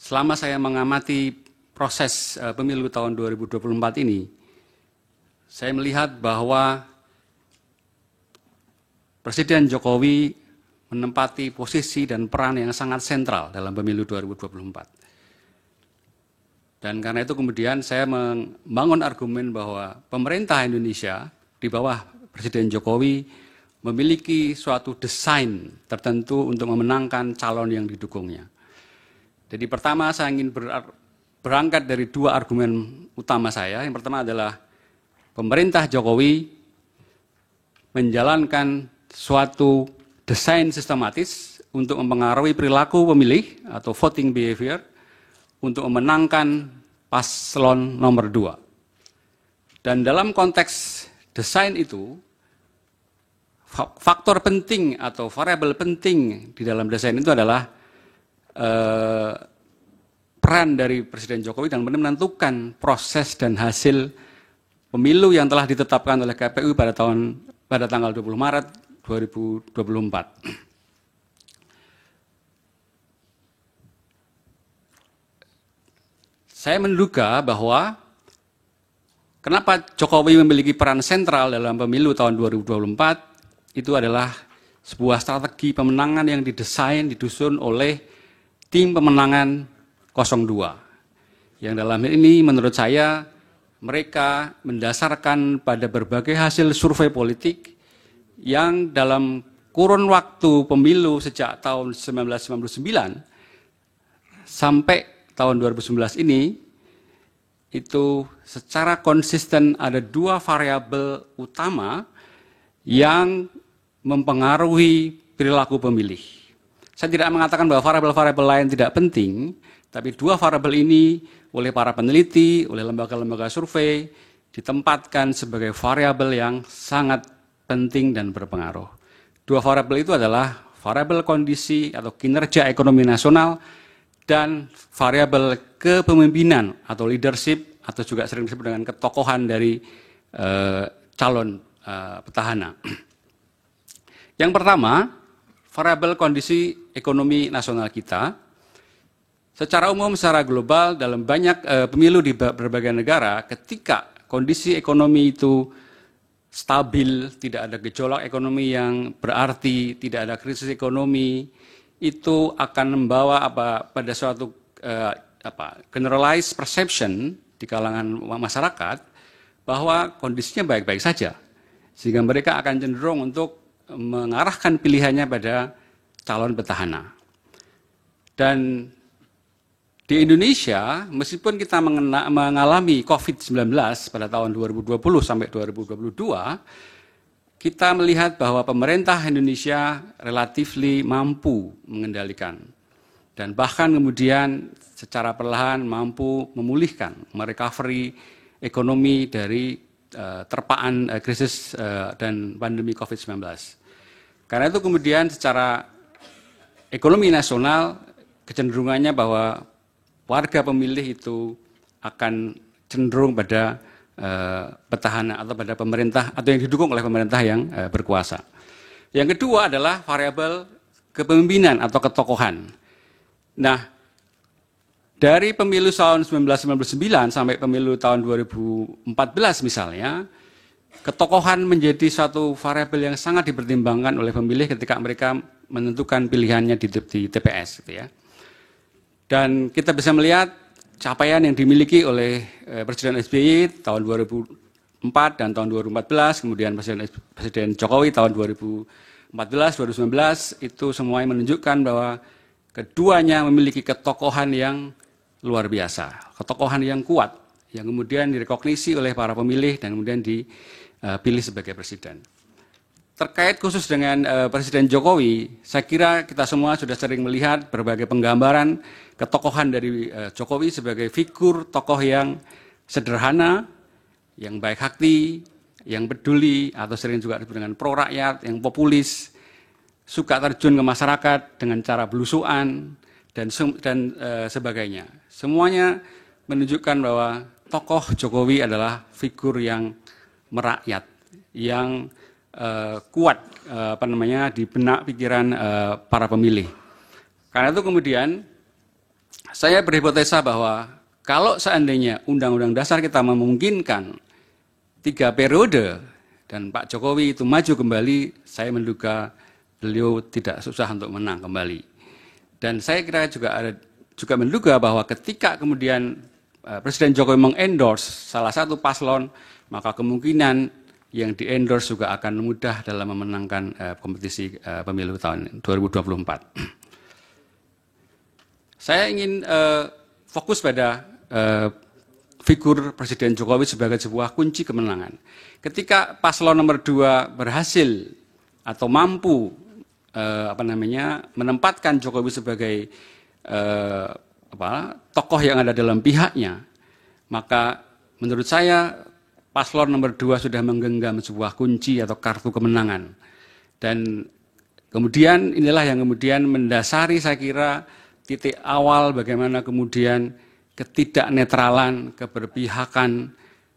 selama saya mengamati proses pemilu tahun 2024 ini, saya melihat bahwa Presiden Jokowi menempati posisi dan peran yang sangat sentral dalam pemilu 2024. Dan karena itu kemudian saya membangun argumen bahwa pemerintah Indonesia di bawah Presiden Jokowi memiliki suatu desain tertentu untuk memenangkan calon yang didukungnya. Jadi pertama saya ingin berangkat dari dua argumen utama saya. Yang pertama adalah pemerintah Jokowi menjalankan suatu desain sistematis untuk mempengaruhi perilaku pemilih atau voting behavior untuk memenangkan paslon nomor 2. Dan dalam konteks desain itu, faktor penting atau variabel penting di dalam desain itu adalah peran dari Presiden Jokowi dan menentukan proses dan hasil pemilu yang telah ditetapkan oleh KPU pada tanggal 20 Maret 2024. Saya menduga bahwa kenapa Jokowi memiliki peran sentral dalam pemilu tahun 2024 itu adalah sebuah strategi pemenangan yang disusun oleh tim pemenangan 02. Yang dalam hal ini menurut saya mereka mendasarkan pada berbagai hasil survei politik yang dalam kurun waktu pemilu sejak tahun 1999 sampai tahun 2019 ini, itu secara konsisten ada dua variabel utama yang mempengaruhi perilaku pemilih. Saya tidak mengatakan bahwa variabel-variabel lain tidak penting, tapi dua variabel ini oleh para peneliti, oleh lembaga-lembaga survei, ditempatkan sebagai variabel yang sangat penting dan berpengaruh. Dua variabel itu adalah variabel kondisi atau kinerja ekonomi nasional dan variabel kepemimpinan atau leadership atau juga sering disebut dengan ketokohan dari calon petahana. Yang pertama, variabel kondisi ekonomi nasional kita. Secara umum, secara global, dalam banyak pemilu di berbagai negara, ketika kondisi ekonomi itu stabil, tidak ada gejolak ekonomi yang berarti, tidak ada krisis ekonomi, itu akan membawa pada suatu generalized perception di kalangan masyarakat bahwa kondisinya baik-baik saja, sehingga mereka akan cenderung untuk mengarahkan pilihannya pada calon petahana. Dan di Indonesia, meskipun kita mengalami COVID-19 pada tahun 2020 sampai 2022, kita melihat bahwa pemerintah Indonesia relatif mampu mengendalikan dan bahkan kemudian secara perlahan mampu memulihkan, merecovery ekonomi dari terpaan krisis dan pandemi COVID-19. Karena itu kemudian secara ekonomi nasional kecenderungannya bahwa warga pemilih itu akan cenderung pada petahana atau pada pemerintah atau yang didukung oleh pemerintah yang berkuasa. Yang kedua adalah variabel kepemimpinan atau ketokohan. Nah, dari pemilu tahun 1999 sampai pemilu tahun 2014 misalnya, ketokohan menjadi suatu variabel yang sangat dipertimbangkan oleh pemilih ketika mereka menentukan pilihannya di TPS, gitu ya. Dan kita bisa melihat capaian yang dimiliki oleh Presiden SBY tahun 2004 dan tahun 2014, kemudian Presiden Jokowi tahun 2014, 2019, itu semuanya menunjukkan bahwa keduanya memiliki ketokohan yang luar biasa, ketokohan yang kuat, yang kemudian direkognisi oleh para pemilih dan kemudian dipilih sebagai presiden. Terkait khusus dengan Presiden Jokowi, saya kira kita semua sudah sering melihat berbagai penggambaran ketokohan dari Jokowi sebagai figur tokoh yang sederhana, yang baik hati, yang peduli, atau sering juga disebut dengan pro rakyat, yang populis, suka terjun ke masyarakat dengan cara belusuan, dan sebagainya. Semuanya menunjukkan bahwa tokoh Jokowi adalah figur yang merakyat, yang kuat di benak pikiran para pemilih. Karena itu kemudian saya berhipotesa bahwa kalau seandainya Undang-Undang Dasar kita memungkinkan 3 periode dan Pak Jokowi itu maju kembali, saya menduga beliau tidak susah untuk menang kembali. Dan saya kira juga menduga bahwa ketika kemudian Presiden Jokowi mengendorse salah satu paslon, maka kemungkinan yang di-endorse juga akan mudah dalam memenangkan kompetisi pemilu tahun 2024. Saya ingin fokus pada figur Presiden Jokowi sebagai sebuah kunci kemenangan. Ketika paslon nomor 2 berhasil atau mampu menempatkan Jokowi sebagai tokoh yang ada dalam pihaknya, maka menurut saya paslon nomor 2 sudah menggenggam sebuah kunci atau kartu kemenangan. Dan kemudian inilah yang kemudian mendasari saya kira titik awal bagaimana kemudian ketidaknetralan, keberpihakan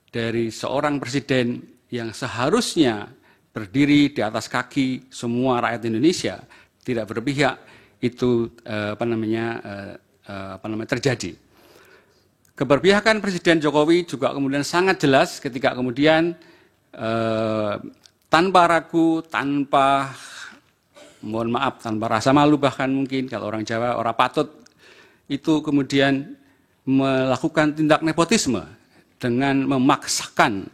dari seorang presiden yang seharusnya berdiri di atas kaki semua rakyat Indonesia, tidak berpihak, itu terjadi. Keberpihakan Presiden Jokowi juga kemudian sangat jelas ketika kemudian tanpa ragu, tanpa rasa malu bahkan mungkin kalau orang Jawa ora patut, itu kemudian melakukan tindak nepotisme dengan memaksakan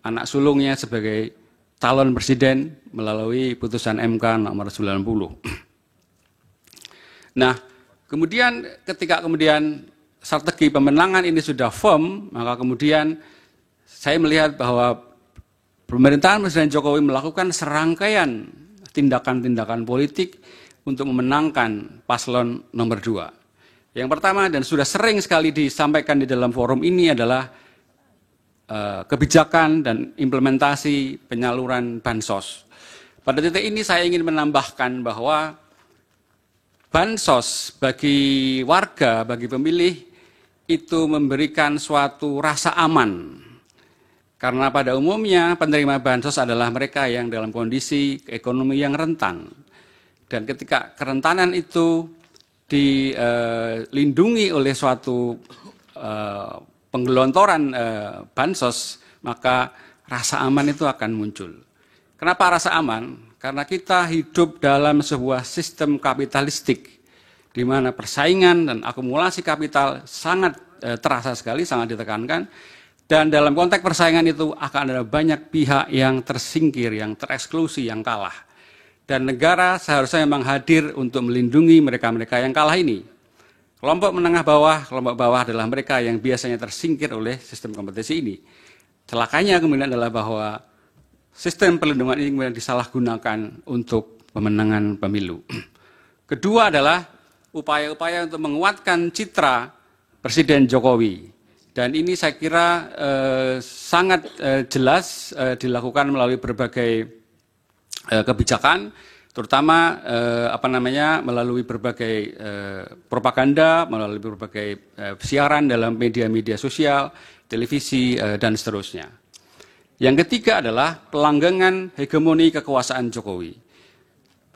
anak sulungnya sebagai calon presiden melalui putusan MK nomor 90. Nah, kemudian ketika kemudian strategi pemenangan ini sudah firm, maka kemudian saya melihat bahwa pemerintahan Presiden Jokowi melakukan serangkaian tindakan-tindakan politik untuk memenangkan paslon nomor 2. Yang pertama dan sudah sering sekali disampaikan di dalam forum ini adalah kebijakan dan implementasi penyaluran bansos. Pada titik ini saya ingin menambahkan bahwa bansos bagi warga, bagi pemilih itu memberikan suatu rasa aman. Karena pada umumnya penerima bansos adalah mereka yang dalam kondisi ekonomi yang rentan. Dan ketika kerentanan itu dilindungi oleh suatu penggelontoran bansos, maka rasa aman itu akan muncul. Kenapa rasa aman? Karena kita hidup dalam sebuah sistem kapitalistik, di mana persaingan dan akumulasi kapital sangat terasa sekali, sangat ditekankan. Dan dalam konteks persaingan itu akan ada banyak pihak yang tersingkir, yang tereksklusi, yang kalah. Dan negara seharusnya memang hadir untuk melindungi mereka-mereka yang kalah ini. Kelompok menengah bawah, kelompok bawah adalah mereka yang biasanya tersingkir oleh sistem kompetisi ini. Celakanya kemudian adalah bahwa sistem perlindungan ini kemudian disalahgunakan untuk pemenangan pemilu. Kedua adalah upaya-upaya untuk menguatkan citra Presiden Jokowi. Dan ini saya kira sangat jelas dilakukan melalui berbagai kebijakan, terutama melalui berbagai propaganda, melalui berbagai siaran dalam media-media sosial, televisi, dan seterusnya. Yang ketiga adalah pelanggengan hegemoni kekuasaan Jokowi.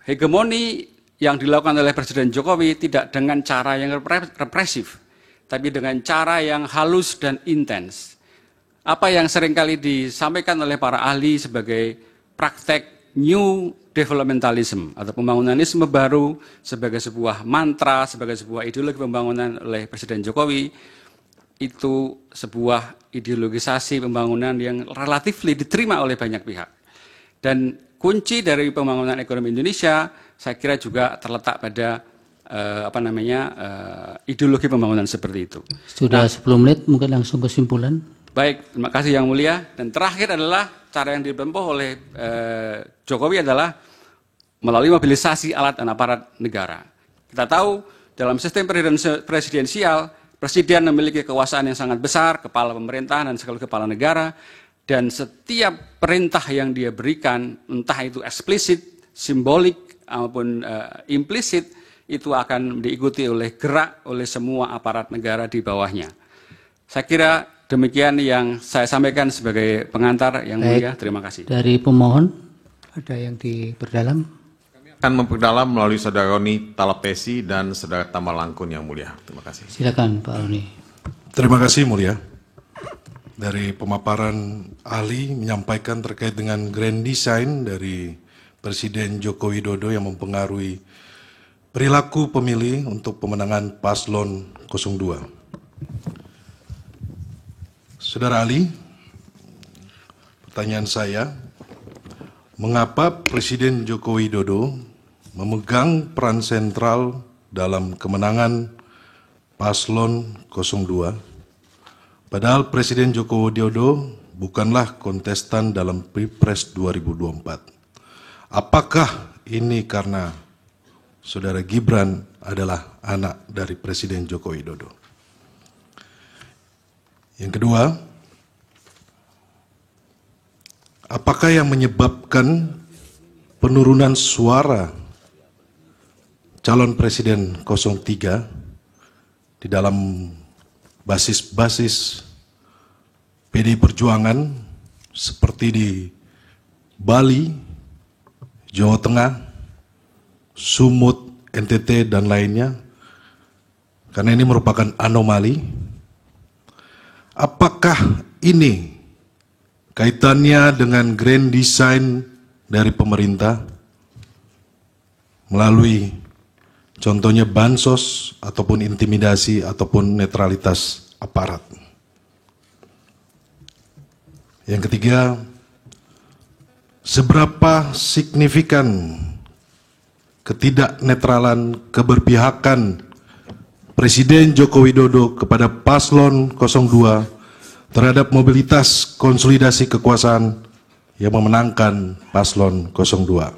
Hegemoni yang dilakukan oleh Presiden Jokowi tidak dengan cara yang represif, tapi dengan cara yang halus dan intens. Apa yang seringkali disampaikan oleh para ahli sebagai praktek new developmentalism atau pembangunanisme baru sebagai sebuah mantra, sebagai sebuah ideologi pembangunan oleh Presiden Jokowi, itu sebuah ideologisasi pembangunan yang relatif diterima oleh banyak pihak. Dan kunci dari pembangunan ekonomi Indonesia saya kira juga terletak pada ideologi pembangunan seperti itu. Sudah 10 menit, mungkin langsung kesimpulan. Baik, terima kasih Yang Mulia. Dan terakhir adalah cara yang ditempuh oleh Jokowi adalah melalui mobilisasi alat dan aparat negara. Kita tahu dalam sistem presidensial, presiden memiliki kekuasaan yang sangat besar, kepala pemerintahan dan sekaligus kepala negara, dan setiap perintah yang dia berikan, entah itu eksplisit, simbolik, maupun implisit, itu akan diikuti oleh gerak oleh semua aparat negara di bawahnya. Saya kira demikian yang saya sampaikan sebagai pengantar. Yang mulia, terima kasih. Dari pemohon, ada yang diperdalam? akan memperdalam melalui Saudara Roni Talapesi dan Saudara Tama Langkun yang mulia. Terima kasih. Silakan Pak Roni. Terima kasih mulia. Dari pemaparan ahli menyampaikan terkait dengan grand design dari Presiden Joko Widodo yang mempengaruhi perilaku pemilih untuk pemenangan paslon 02. Saudara ahli, pertanyaan saya, mengapa Presiden Joko Widodo memegang peran sentral dalam kemenangan paslon 02, padahal Presiden Joko Widodo bukanlah kontestan dalam Pilpres 2024. Apakah ini karena Saudara Gibran adalah anak dari Presiden Joko Widodo? Yang kedua, apakah yang menyebabkan penurunan suara calon Presiden 03 di dalam basis-basis PDI Perjuangan seperti di Bali, Jawa Tengah, Sumut, NTT, dan lainnya, karena ini merupakan anomali? Apakah ini kaitannya dengan grand design dari pemerintah melalui contohnya bansos ataupun intimidasi ataupun netralitas aparat? Yang ketiga, seberapa signifikan ketidaknetralan keberpihakan Presiden Joko Widodo kepada paslon 02 terhadap mobilitas konsolidasi kekuasaan yang memenangkan paslon 02?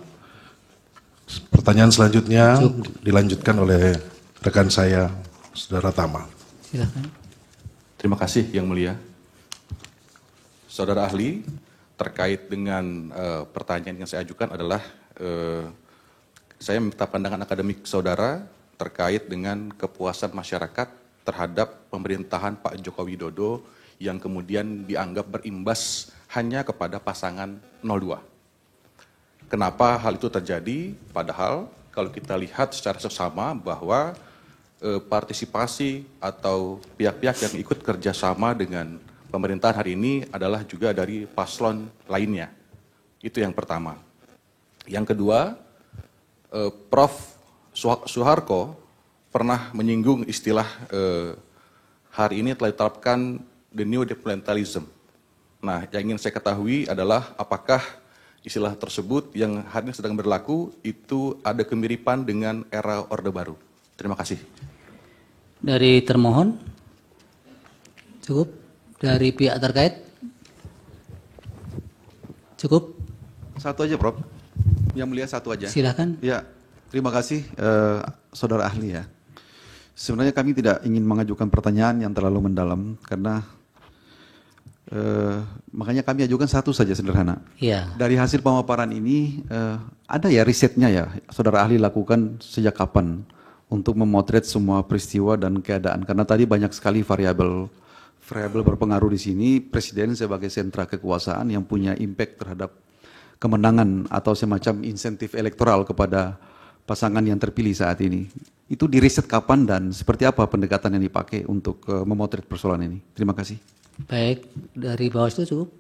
Pertanyaan selanjutnya dilanjutkan oleh rekan saya, Saudara Tama. Silakan. Terima kasih Yang Mulia. Saudara ahli, terkait dengan pertanyaan yang saya ajukan adalah saya minta pandangan akademik saudara terkait dengan kepuasan masyarakat terhadap pemerintahan Pak Joko Widodo yang kemudian dianggap berimbas hanya kepada pasangan 02. Kenapa hal itu terjadi? Padahal kalau kita lihat secara seksama bahwa partisipasi atau pihak-pihak yang ikut kerjasama dengan pemerintahan hari ini adalah juga dari paslon lainnya. Itu yang pertama. Yang kedua, Prof. Soeharto pernah menyinggung istilah hari ini telah ditetapkan the new departmentalism. Nah, yang ingin saya ketahui adalah apakah istilah tersebut yang hari ini sedang berlaku itu ada kemiripan dengan era Orde Baru. Terima kasih. Dari termohon, cukup. Dari pihak terkait, cukup. Satu aja, Prof. Yang Mulia satu aja. Silakan. Ya, terima kasih saudara ahli ya. Sebenarnya kami tidak ingin mengajukan pertanyaan yang terlalu mendalam karena makanya kami ajukan satu saja sederhana. Iya. Dari hasil pemaparan ini ada ya risetnya ya, saudara ahli lakukan sejak kapan untuk memotret semua peristiwa dan keadaan, karena tadi banyak sekali variabel berpengaruh di sini. Presiden sebagai sentra kekuasaan yang punya impact terhadap kemenangan atau semacam insentif elektoral kepada pasangan yang terpilih saat ini. Itu diriset kapan dan seperti apa pendekatan yang dipakai untuk memotret persoalan ini? Terima kasih. Baik, dari Bawaslu cukup.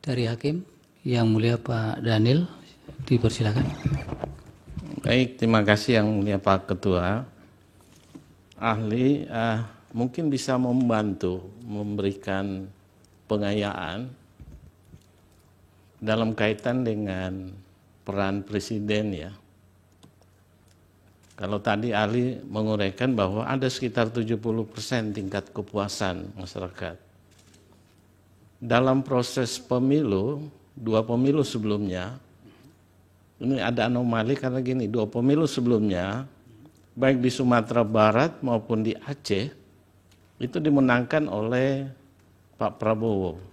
Dari Hakim, Yang Mulia Pak Daniel, dipersilakan. Baik, terima kasih Yang Mulia Pak Ketua. Ahli mungkin bisa membantu memberikan pengayaan dalam kaitan dengan peran presiden ya. Kalau tadi ahli menguraikan bahwa ada sekitar 70% tingkat kepuasan masyarakat. Dalam proses pemilu, 2 pemilu sebelumnya, ini ada anomali karena gini, 2 pemilu sebelumnya, baik di Sumatera Barat maupun di Aceh, itu dimenangkan oleh Pak Prabowo.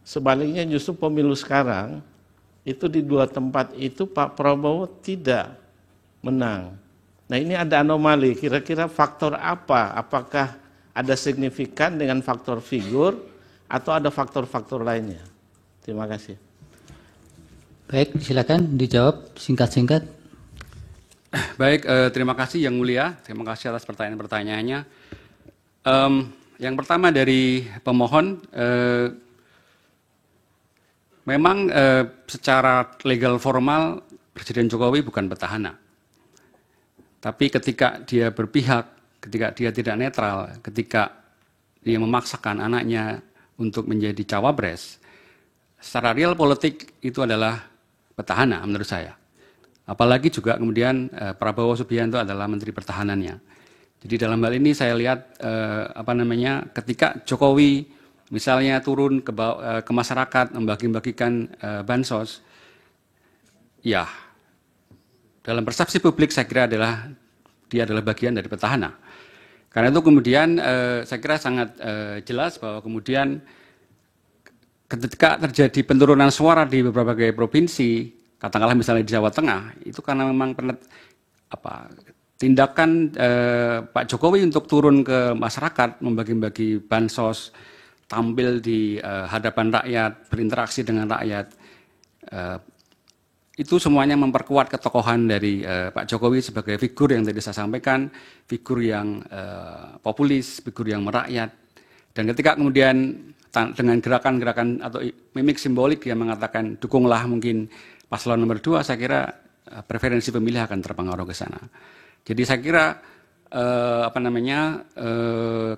Sebaliknya justru pemilu sekarang, itu di 2 tempat itu Pak Prabowo tidak menang. Nah ini ada anomali, kira-kira faktor apa? Apakah ada signifikan dengan faktor figur atau ada faktor-faktor lainnya? Terima kasih. Baik, silakan dijawab singkat-singkat. Baik, terima kasih Yang Mulia. Terima kasih atas pertanyaan-pertanyaannya. Yang pertama dari pemohon, memang secara legal formal Presiden Jokowi bukan petahana. Tapi ketika dia berpihak, ketika dia tidak netral, ketika dia memaksakan anaknya untuk menjadi cawapres, secara real politik itu adalah petahana menurut saya. Apalagi juga kemudian Prabowo Subianto adalah Menteri Pertahanannya. Jadi dalam hal ini saya lihat ketika Jokowi misalnya turun ke masyarakat membagi-bagikan bansos, ya dalam persepsi publik saya kira dia adalah bagian dari petahana. Karena itu kemudian saya kira sangat jelas bahwa kemudian ketika terjadi penurunan suara di beberapa provinsi, katakanlah misalnya di Jawa Tengah, itu karena memang tindakan Pak Jokowi untuk turun ke masyarakat, membagi-bagi bansos, tampil di hadapan rakyat, berinteraksi dengan rakyat, itu semuanya memperkuat ketokohan dari Pak Jokowi sebagai figur yang tadi saya sampaikan, figur yang populis, figur yang merakyat. Dan ketika kemudian dengan gerakan-gerakan atau mimik simbolik yang mengatakan dukunglah mungkin paslon nomor 2, saya kira preferensi pemilih akan terpengaruh ke sana. Jadi saya kira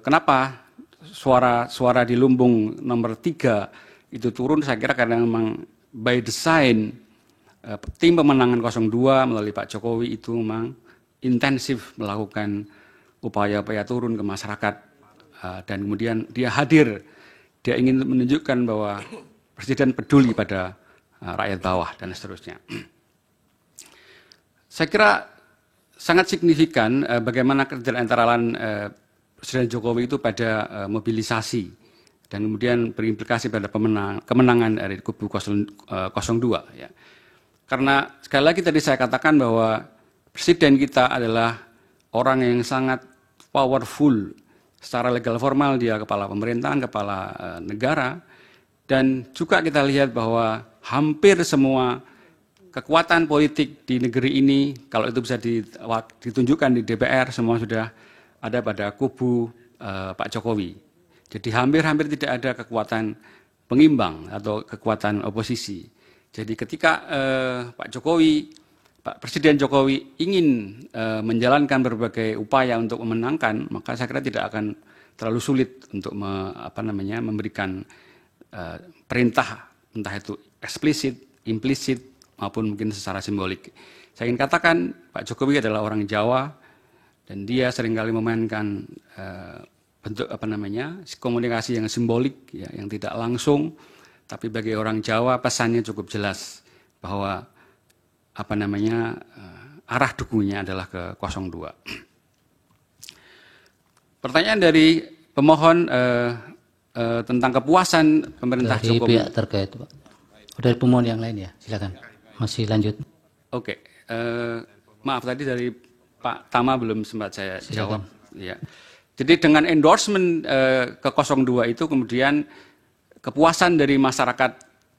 kenapa suara di lumbung nomor 3 itu turun, saya kira karena memang by design tim pemenangan 02 melalui Pak Jokowi itu memang intensif melakukan upaya-upaya turun ke masyarakat, dan kemudian dia hadir, dia ingin menunjukkan bahwa Presiden peduli pada rakyat bawah dan seterusnya. Saya kira sangat signifikan bagaimana kerjaan antara lain Presiden Jokowi itu pada mobilisasi dan kemudian berimplikasi pada kemenangan dari kubu 02. Ya. Karena sekali lagi tadi saya katakan bahwa Presiden kita adalah orang yang sangat powerful. Secara legal formal dia kepala pemerintahan, kepala negara. Dan juga kita lihat bahwa hampir semua kekuatan politik di negeri ini, kalau itu bisa ditunjukkan di DPR, semua sudah ada pada kubu Pak Jokowi. Jadi hampir-hampir tidak ada kekuatan pengimbang atau kekuatan oposisi. Jadi ketika Pak Presiden Jokowi ingin menjalankan berbagai upaya untuk memenangkan, maka saya kira tidak akan terlalu sulit untuk memberikan perintah, entah itu eksplisit, implisit, maupun mungkin secara simbolik. Saya ingin katakan Pak Jokowi adalah orang Jawa dan dia seringkali memainkan bentuk komunikasi yang simbolik, ya, yang tidak langsung. Tapi bagi orang Jawa pesannya cukup jelas bahwa arah dukungannya adalah ke 02. Pertanyaan dari pemohon tentang kepuasan pemerintah dari Jokowi. Pihak terkait, Pak. Dari pemohon yang lain ya, silakan. Masih lanjut. Oke, maaf tadi dari Pak Tama belum sempat saya jawab. Ya. Jadi dengan endorsement ke 02 itu kemudian kepuasan dari masyarakat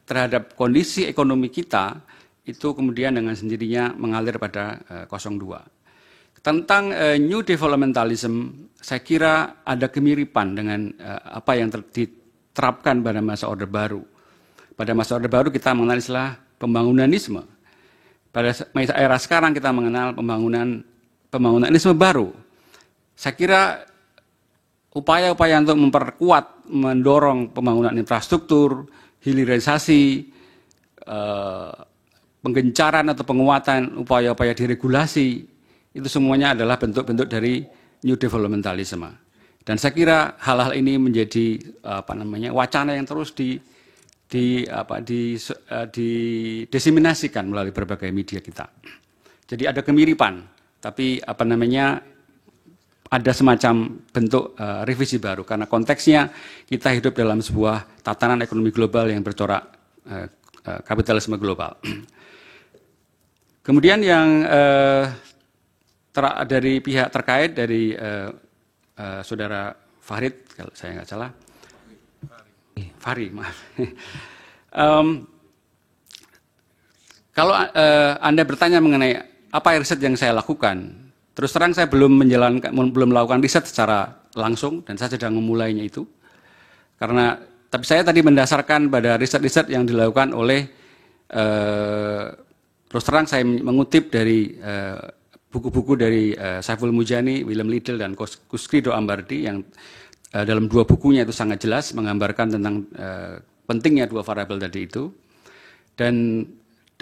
terhadap kondisi ekonomi kita itu kemudian dengan sendirinya mengalir pada 02. Tentang New Developmentalism, saya kira ada kemiripan dengan apa yang diterapkan pada masa Orde Baru. Pada masa Orde Baru kita mengenal istilah pembangunanisme. Pada era sekarang kita mengenal pembangunanisme baru. Saya kira upaya-upaya untuk memperkuat, mendorong pembangunan infrastruktur, hilirisasi, penggencaran atau penguatan upaya-upaya diregulasi, itu semuanya adalah bentuk-bentuk dari New Developmentalism. Dan saya kira hal-hal ini menjadi wacana yang terus didiseminasikan melalui berbagai media kita. Jadi ada kemiripan, tapi ada semacam bentuk revisi baru karena konteksnya kita hidup dalam sebuah tatanan ekonomi global yang bercorak kapitalisme global. Kemudian yang dari pihak terkait dari saudara Farid, kalau saya nggak salah, Fahri, maaf. Kalau Anda bertanya mengenai apa riset yang saya lakukan, terus terang saya belum melakukan riset secara langsung dan saya sedang memulainya itu. Tapi saya tadi mendasarkan pada riset-riset yang dilakukan oleh terus terang saya mengutip dari buku-buku dari Saiful Mujani, William Liddell, dan Kusrido Ambardi yang dalam 2 bukunya itu sangat jelas menggambarkan tentang pentingnya 2 variabel tadi itu. Dan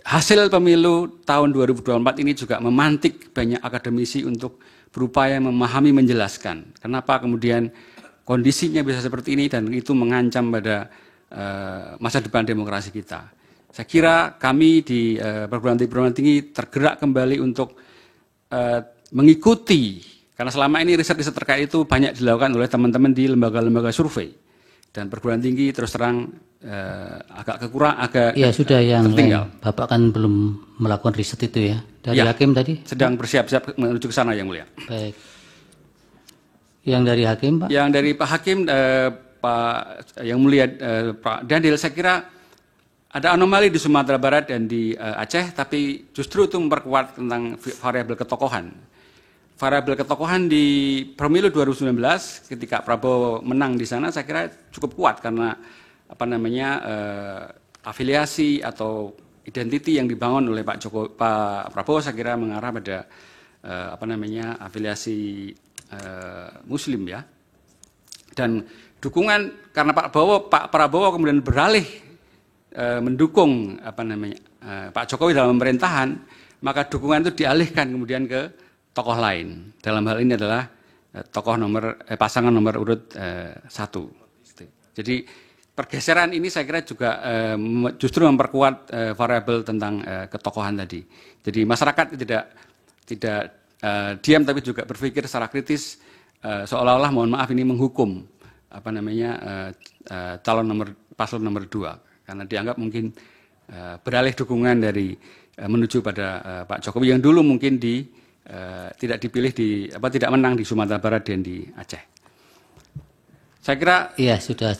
hasil pemilu tahun 2024 ini juga memantik banyak akademisi untuk berupaya memahami, menjelaskan kenapa kemudian kondisinya bisa seperti ini dan itu mengancam pada masa depan demokrasi kita. Saya kira kami di perguruan tinggi tergerak kembali untuk mengikuti, karena selama ini riset-riset terkait itu banyak dilakukan oleh teman-teman di lembaga-lembaga survei, dan perguruan tinggi terus terang agak ya sudah yang tertinggal. lain. Bapak kan belum melakukan riset itu ya dari Ya, hakim tadi. sedang bersiap-siap menuju ke sana yang mulia. Baik. Yang dari hakim, Pak? Yang dari Pak Hakim, Pak yang mulia, Pak Daniel, saya kira ada anomali di Sumatera Barat dan di Aceh, tapi justru itu memperkuat tentang variabel ketokohan. Variabel ketokohan di pemilu 2019 ketika Prabowo menang di sana, saya kira cukup kuat karena afiliasi atau identiti yang dibangun oleh Pak Prabowo saya kira mengarah pada afiliasi Muslim ya. Dan dukungan karena Pak Prabowo kemudian beralih mendukung Pak Jokowi dalam pemerintahan, maka dukungan itu dialihkan kemudian ke tokoh lain. Dalam hal ini adalah pasangan nomor urut 1. Jadi pergeseran ini saya kira juga justru memperkuat variabel tentang ketokohan tadi. Jadi masyarakat tidak diam tapi juga berpikir secara kritis, seolah-olah mohon maaf ini menghukum paslon nomor 2 karena dianggap mungkin beralih dukungan dari menuju pada Pak Jokowi yang dulu mungkin tidak dipilih tidak menang di Sumatera Barat dan di Aceh. Saya kira iya sudah